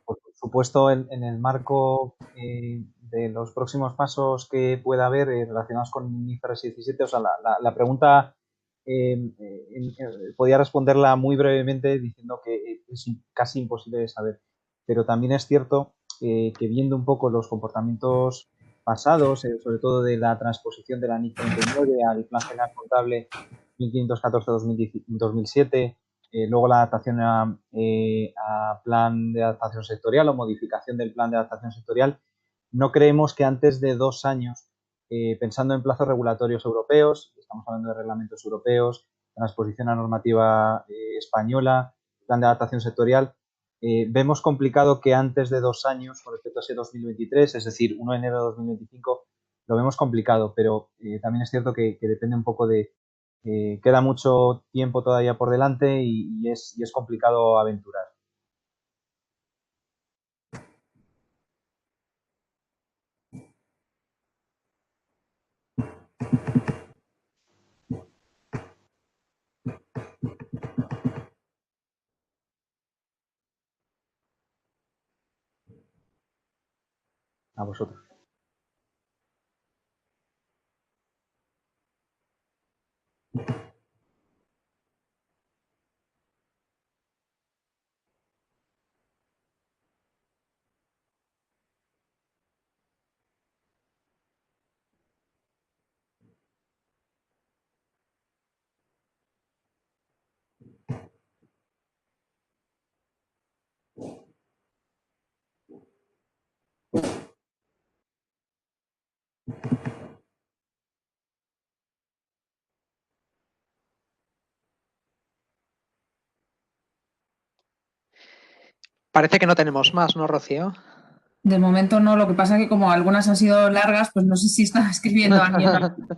Por supuesto, en el marco de los próximos pasos que pueda haber relacionados con IFRS 17, o sea, la pregunta podía responderla muy brevemente diciendo que es casi imposible de saber, pero también es cierto que viendo un poco los comportamientos pasados, sobre todo de la transposición de la NIC 39 al Plan General Contable 1514-2007, luego la adaptación a plan de adaptación sectorial o modificación del plan de adaptación sectorial, no creemos que antes de 2 años, pensando en plazos regulatorios europeos, estamos hablando de reglamentos europeos, transposición a normativa española, plan de adaptación sectorial, vemos complicado que antes de 2 años, con respecto a ese 2023, es decir, 1 de enero de 2025, lo vemos complicado, pero también es cierto que depende un poco de, queda mucho tiempo todavía por delante y es complicado aventurar. A vosotros. Parece que no tenemos más, ¿no, Rocío? De momento no, lo que pasa es que como algunas han sido largas, pues no sé si estaba escribiendo alguien,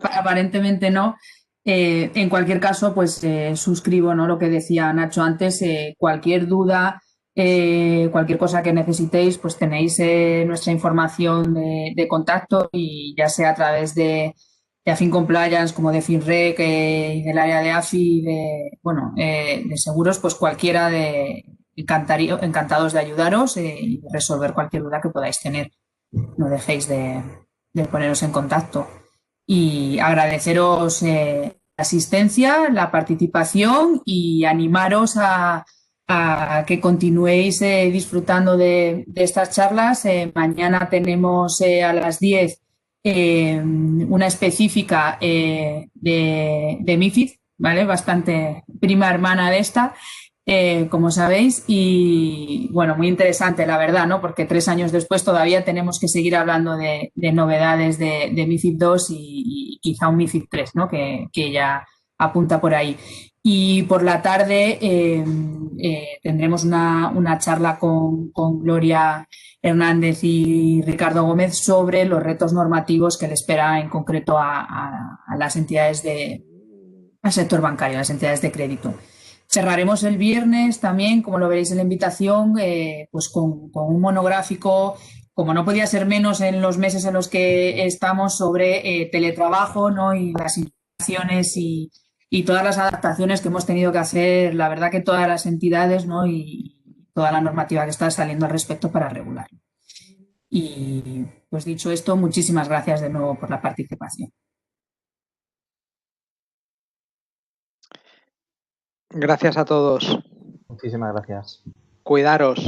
aparentemente no. En cualquier caso, pues suscribo, ¿no?, lo que decía Nacho antes, cualquier duda, cualquier cosa que necesitéis, pues tenéis nuestra información de contacto, y ya sea a través de Afin Compliance, como de FinRec y del área de AFI, bueno, de seguros, pues cualquiera encantados de ayudaros y de resolver cualquier duda que podáis tener. No dejéis de poneros en contacto. Y agradeceros la asistencia, la participación, y animaros a que continuéis disfrutando de estas charlas. Mañana tenemos a las 10 una específica de MiFID, ¿vale? Bastante prima hermana de esta, como sabéis, y bueno, muy interesante, la verdad, ¿no? Porque 3 años después todavía tenemos que seguir hablando de novedades de MiFID 2 y quizá un MiFID 3, ¿no? Que ya apunta por ahí. Y por la tarde tendremos una charla con Gloria Hernández y Ricardo Gómez sobre los retos normativos que le espera en concreto a las entidades al sector bancario, a las entidades de crédito. Cerraremos el viernes también, como lo veréis en la invitación, pues con un monográfico, como no podía ser menos en los meses en los que estamos, sobre teletrabajo, ¿no?, y las implicaciones y todas las adaptaciones que hemos tenido que hacer, la verdad que todas las entidades, ¿no?, y toda la normativa que está saliendo al respecto para regularlo. Y pues dicho esto, muchísimas gracias de nuevo por la participación. Gracias a todos. Muchísimas gracias. Cuidaros.